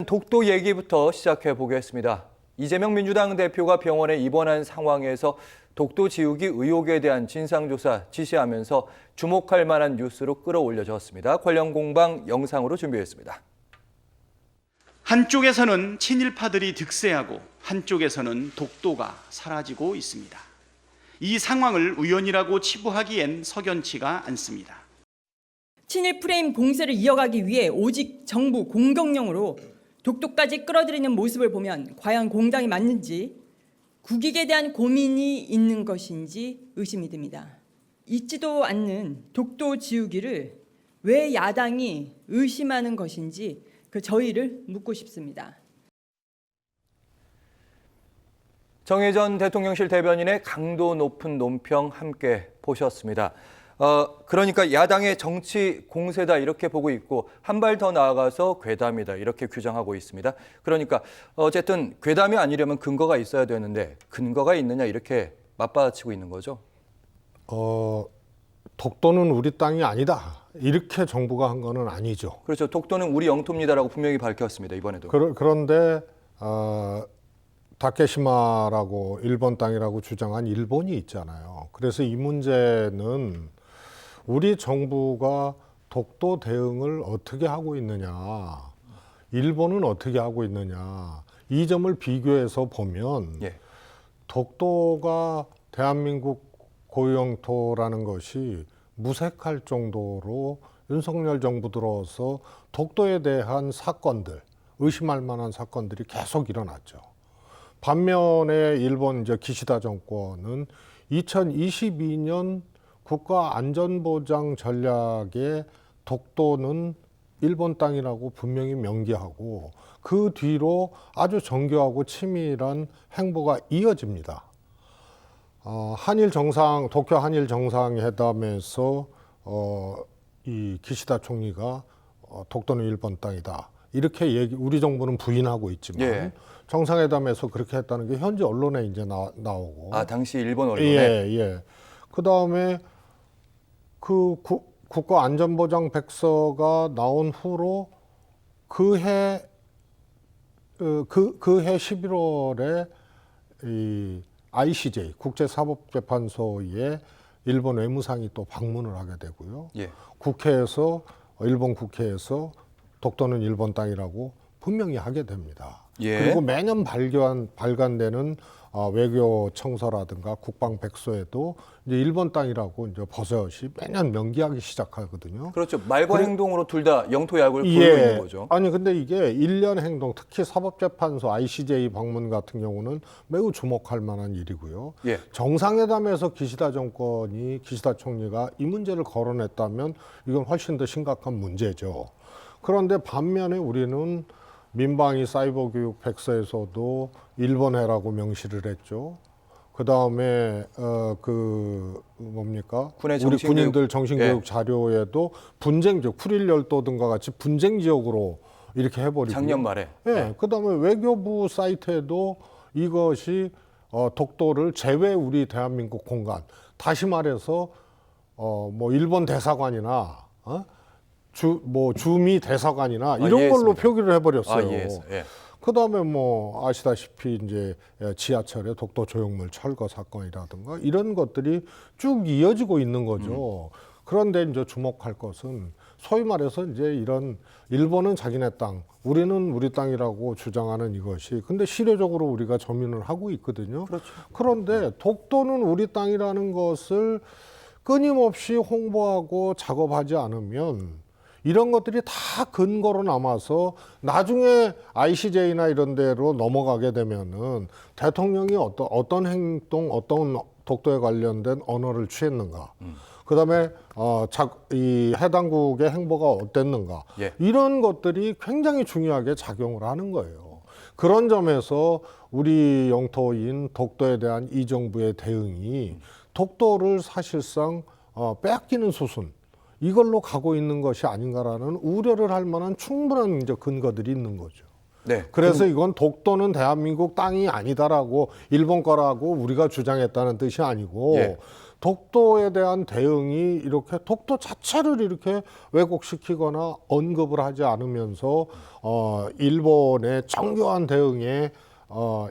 독도 얘기부터 시작해 보겠습니다. 이재명 민주당 대표가 병원에 입원한 상황에서 독도 지우기 의혹에 대한 진상조사 지시하면서 주목할 만한 뉴스로 끌어올려졌습니다. 관련 공방 영상으로 준비했습니다. 한쪽에서는 친일파들이 득세하고 한쪽에서는 독도가 사라지고 있습니다. 이 상황을 우연이라고 치부하기엔 석연치가 않습니다. 친일 프레임 공세를 이어가기 위해 오직 정부 공격령으로 독도까지 끌어들이는 모습을 보면 과연 공당이 맞는지, 국익에 대한 고민이 있는 것인지 의심이 듭니다. 있지도 않는 독도 지우기를 왜 야당이 의심하는 것인지 그 저희를 묻고 싶습니다. 정의전 대통령실 대변인의 강도 높은 논평 함께 보셨습니다. 그러니까 야당의 정치 공세다 이렇게 보고 있고 한 발 더 나아가서 괴담이다 이렇게 규정하고 있습니다. 그러니까 어쨌든 괴담이 아니려면 근거가 있어야 되는데 근거가 있느냐 이렇게 맞받아치고 있는 거죠. 독도는 우리 땅이 아니다. 이렇게 정부가 한 거는 아니죠. 그렇죠. 독도는 우리 영토입니다라고 분명히 밝혔습니다. 이번에도. 그런데 다케시마라고 일본 땅이라고 주장한 일본이 있잖아요. 그래서 이 문제는 우리 정부가 독도 대응을 어떻게 하고 있느냐, 일본은 어떻게 하고 있느냐, 이 점을 비교해서 보면 독도가 대한민국 고유영토라는 것이 무색할 정도로 윤석열 정부 들어서 독도에 대한 사건들, 의심할 만한 사건들이 계속 일어났죠. 반면에 일본 기시다 정권은 2022년 국가안전보장 전략에 독도는 일본 땅이라고 분명히 명기하고 그 뒤로 아주 정교하고 치밀한 행보가 이어집니다. 도쿄 한일 정상회담에서 이 기시다 총리가 독도는 일본 땅이다 이렇게 우리 정부는 부인하고 있지만 정상회담에서 그렇게 했다는 게 현지 언론에 이제 나오고. 당시 일본 언론에. 예. 그 다음에 그 국가안전보장 백서가 나온 후로 그해 11월에 이 ICJ 국제사법재판소에 일본 외무상이 또 방문을 하게 되고요. 일본 국회에서 독도는 일본 땅이라고 분명히 하게 됩니다. 그리고 매년 발간되는 외교 청서라든가 국방 백서에도 이제 일본 땅이라고 이제 버젓이 매년 명기하기 시작하거든요. 그렇죠. 말과 행동으로 둘 다 영토 약을 보이고 있는 거죠. 아니 근데 이게 일련 행동, 특히 사법재판소 ICJ 방문 같은 경우는 매우 주목할 만한 일이고요. 정상회담에서 기시다 총리가 이 문제를 거론했다면 이건 훨씬 더 심각한 문제죠. 그런데 반면에 우리는 민방위 사이버 교육 백서에서도 일본해라고 명시를 했죠. 그 다음에 우리 군인들 정신교육 자료에도 분쟁지역, 쿠릴열도 등과 같이 분쟁지역으로 이렇게 해버리고. 작년 말에. 그 다음에 외교부 사이트에도 이것이 독도를 제외 우리 대한민국 공간. 다시 말해서 일본 대사관이나 주미 대사관이나 이런 걸로 표기를 해버렸어요. 그 다음에 아시다시피 이제 지하철의 독도 조형물 철거 사건이라든가 이런 것들이 쭉 이어지고 있는 거죠. 그런데 이제 주목할 것은 소위 말해서 이제 이런 일본은 자기네 땅, 우리는 우리 땅이라고 주장하는 이것이 근데 실효적으로 우리가 점유를 하고 있거든요. 그런데 독도는 우리 땅이라는 것을 끊임없이 홍보하고 작업하지 않으면 이런 것들이 다 근거로 남아서 나중에 ICJ나 이런 데로 넘어가게 되면은 대통령이 어떤 행동, 어떤 독도에 관련된 언어를 취했는가, 그다음에 이 해당국의 행보가 어땠는가, 이런 것들이 굉장히 중요하게 작용을 하는 거예요. 그런 점에서 우리 영토인 독도에 대한 이 정부의 대응이 독도를 사실상 빼앗기는 수순, 이걸로 가고 있는 것이 아닌가라는 우려를 할 만한 충분한 이제 근거들이 있는 거죠. 그래서 이건 독도는 대한민국 땅이 아니다라고 일본 거라고 우리가 주장했다는 뜻이 아니고 독도에 대한 대응이 이렇게 독도 자체를 이렇게 왜곡시키거나 언급을 하지 않으면서 일본의 정교한 대응에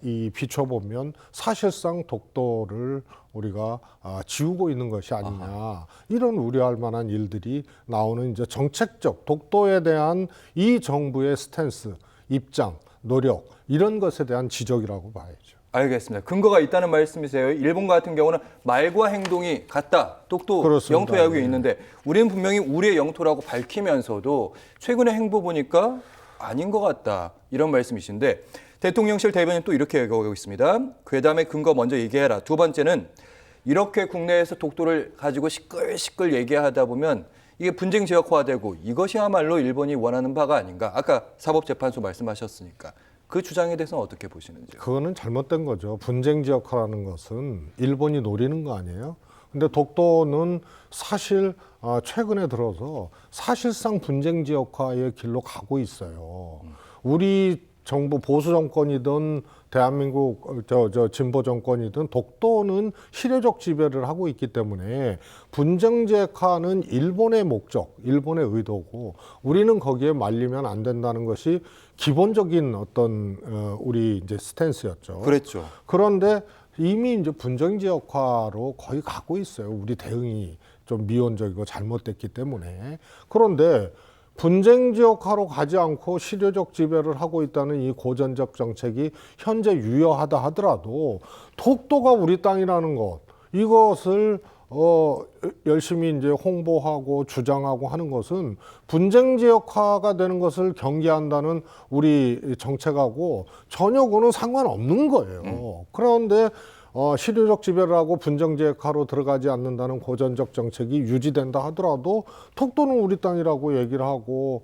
이 비춰보면 사실상 독도를 우리가 지우고 있는 것이 아니냐, 이런 우려할 만한 일들이 나오는 이제 정책적 독도에 대한 이 정부의 스탠스, 입장, 노력, 이런 것에 대한 지적이라고 봐야죠. 알겠습니다. 근거가 있다는 말씀이세요. 일본 같은 경우는 말과 행동이 같다. 독도 그렇습니다. 영토 야구에 네. 있는데 우리는 분명히 우리의 영토라고 밝히면서도 최근의 행보 보니까 아닌 것 같다. 이런 말씀이신데 대통령실 대변인 또 이렇게 얘기하고 있습니다. 괴담의 근거 먼저 얘기해라. 두 번째는 이렇게 국내에서 독도를 가지고 시끌시끌 얘기하다 보면 이게 분쟁 지역화되고 이것이야말로 일본이 원하는 바가 아닌가. 아까 사법재판소 말씀하셨으니까. 그 주장에 대해서는 어떻게 보시는지요? 그거는 잘못된 거죠. 분쟁 지역화라는 것은 일본이 노리는 거 아니에요? 근데 독도는 사실 최근에 들어서 사실상 분쟁 지역화의 길로 가고 있어요. 우리 정부 보수 정권이든 대한민국 진보 정권이든 독도는 실효적 지배를 하고 있기 때문에 분쟁 지역화는 일본의 목적, 일본의 의도고 우리는 거기에 말리면 안 된다는 것이 기본적인 어떤 우리 이제 스탠스였죠. 그랬죠. 그런데 이미 이제 분쟁 지역화로 거의 가고 있어요. 우리 대응이 좀 미온적이고 잘못됐기 때문에. 그런데 분쟁 지역화로 가지 않고 실효적 지배를 하고 있다는 이 고전적 정책이 현재 유효하다 하더라도 독도가 우리 땅이라는 것, 이것을 열심히 이제 홍보하고 주장하고 하는 것은 분쟁 지역화가 되는 것을 경계한다는 우리 정책하고 전혀 그는 상관없는 거예요. 그런데 실효적 지배를 하고 분쟁 지역화로 들어가지 않는다는 고전적 정책이 유지된다 하더라도 독도는 우리 땅이라고 얘기를 하고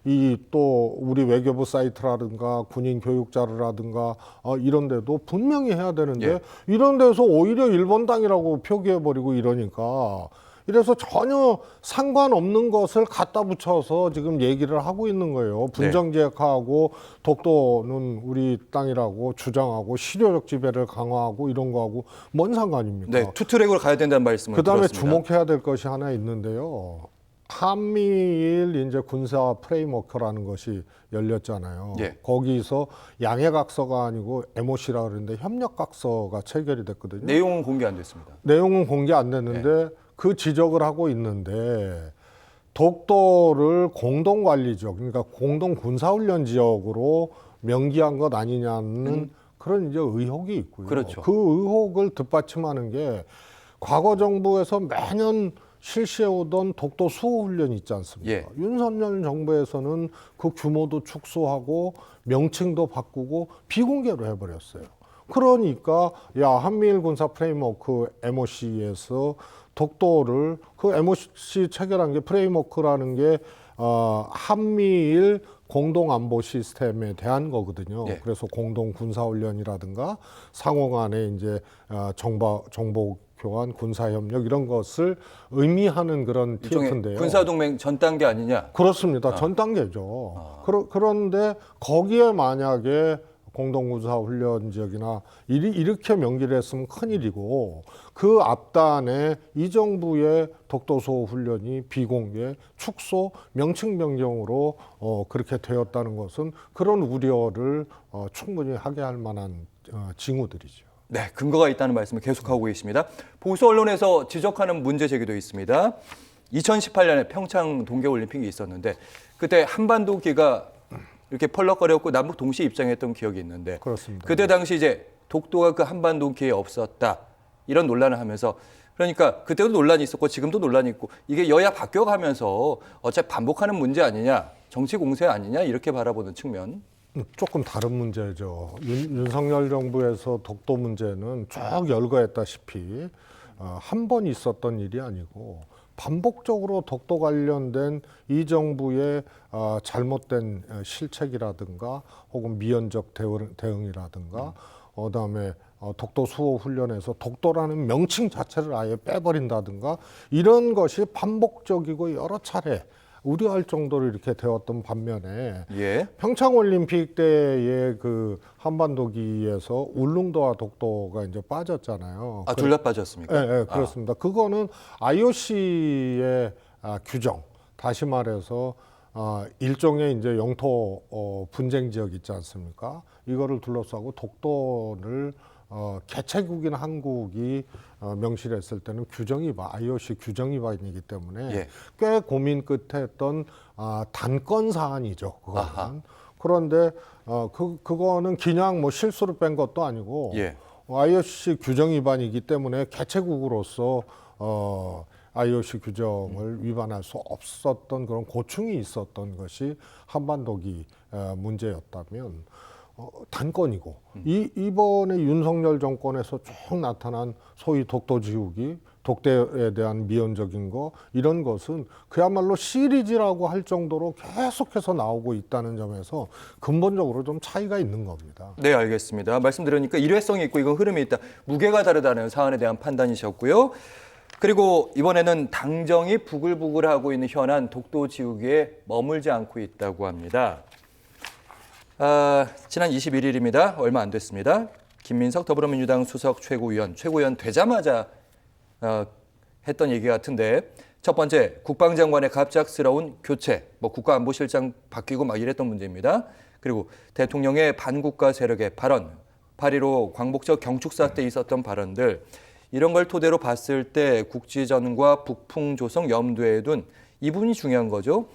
이 또 우리 외교부 사이트라든가 군인 교육자료라든가 이런 데도 분명히 해야 되는데 예. 이런 데서 오히려 일본 땅이라고 표기해버리고 이러니까 이래서 전혀 상관없는 것을 갖다 붙여서 지금 얘기를 하고 있는 거예요. 분쟁 지역화하고 독도는 우리 땅이라고 주장하고 실효적 지배를 강화하고 이런 거하고 뭔 상관입니까? 네, 투트랙으로 가야 된다는 말씀을 그다음에 들었습니다. 주목해야 될 것이 하나 있는데요. 한미일 이제 군사 프레임워크라는 것이 열렸잖아요. 예. 거기서 양해각서가 아니고 MOC라 그러는데 협력각서가 체결이 됐거든요. 내용은 공개 안 됐습니다. 내용은 공개 안 됐는데 그 지적을 하고 있는데 독도를 공동관리 지역, 그러니까 공동군사훈련 지역으로 명기한 것 아니냐는 그런 이제 의혹이 있고요. 그렇죠. 그 의혹을 뒷받침하는 게 과거 정부에서 매년 실시해오던 독도 수호훈련이 있지 않습니까? 예. 윤석열 정부에서는 그 규모도 축소하고 명칭도 바꾸고 비공개로 해버렸어요. 그러니까 한미일 군사 프레임워크 MOC에서 독도를 그 MOC 체결한 게 프레임워크라는 게 한미일 공동안보 시스템에 대한 거거든요. 예. 그래서 공동군사훈련이라든가 상호간에 이제 정보 교환, 군사협력 이런 것을 의미하는 그런 일종의 TF인데요. 군사동맹 전 단계 아니냐? 그렇습니다. 전 단계죠. 그런데 거기에 만약에 공동군사훈련 지역이나 이렇게 명기를 했으면 큰일이고 그 앞단에 이 정부의 독도수호 훈련이 비공개, 축소, 명칭 변경으로 그렇게 되었다는 것은 그런 우려를 충분히 하게 할 만한 징후들이죠. 네, 근거가 있다는 말씀을 계속하고 계십니다. 보수 언론에서 지적하는 문제 제기도 있습니다. 2018년에 평창 동계올림픽이 있었는데 그때 한반도기가 이렇게 펄럭거렸고 남북 동시에 입장했던 기억이 있는데 그렇습니다. 그때 당시 이제 독도가 그 한반도기에 없었다 이런 논란을 하면서 그러니까 그때도 논란이 있었고 지금도 논란이 있고 이게 여야 바뀌어가면서 어차피 반복하는 문제 아니냐 정치 공세 아니냐 이렇게 바라보는 측면. 조금 다른 문제죠. 윤석열 정부에서 독도 문제는 쭉 열거했다시피 한 번 있었던 일이 아니고 반복적으로 독도 관련된 이 정부의 잘못된 실책이라든가 혹은 미연적 대응이라든가 그다음에 독도 수호 훈련에서 독도라는 명칭 자체를 아예 빼버린다든가 이런 것이 반복적이고 여러 차례 우려할 정도로 이렇게 되었던 반면에 예. 평창올림픽 때의 그 한반도기에서 울릉도와 독도가 이제 빠졌잖아요. 아, 둘 다 빠졌습니까? 네, 네, 그렇습니다. 그거는 IOC의 규정, 다시 말해서 일종의 이제 영토 분쟁 지역 있지 않습니까? 이거를 둘러싸고 독도를 개최국인 한국이 명시를 했을 때는 규정 위반, IOC 규정 위반이기 때문에 예. 꽤 고민 끝에 했던 단건 사안이죠. 그거는. 아하. 그런데 그거는 그냥 뭐 실수로 뺀 것도 아니고 예. IOC 규정 위반이기 때문에 개최국으로서 IOC 규정을 위반할 수 없었던 그런 고충이 있었던 것이 한반도기 문제였다면 단건이고 이번에 윤석열 정권에서 쭉 나타난 소위 독도지우기, 독대에 대한 미온적인 거 이런 것은 그야말로 시리즈라고 할 정도로 계속해서 나오고 있다는 점에서 근본적으로 좀 차이가 있는 겁니다. 네, 알겠습니다. 말씀 들으니까 일회성이 있고 이건 흐름이 있다. 무게가 다르다는 사안에 대한 판단이셨고요. 그리고 이번에는 당정이 부글부글하고 있는 현안 독도 지우기에 머물지 않고 있다고 합니다. 지난 21일입니다. 얼마 안 됐습니다. 김민석 더불어민주당 수석 최고위원 되자마자 했던 얘기 같은데 첫 번째 국방장관의 갑작스러운 교체, 뭐 국가안보실장 바뀌고 막 이랬던 문제입니다. 그리고 대통령의 반국가 세력의 발언, 8.15 광복절 경축사 때 있었던 발언들 이런 걸 토대로 봤을 때 국지전과 북풍 조성 염두에 둔 이 부분이 중요한 거죠.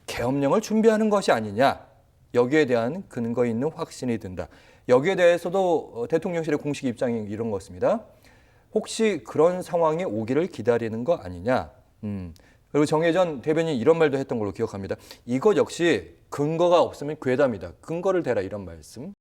계엄령을 준비하는 것이 아니냐. 여기에 대한 근거 있는 확신이 든다. 여기에 대해서도 대통령실의 공식 입장이 이런 것입니다. 혹시 그런 상황이 오기를 기다리는 거 아니냐. 그리고 정혜전 대변인 이런 말도 했던 걸로 기억합니다. 이것 역시 근거가 없으면 괴담이다. 근거를 대라 이런 말씀.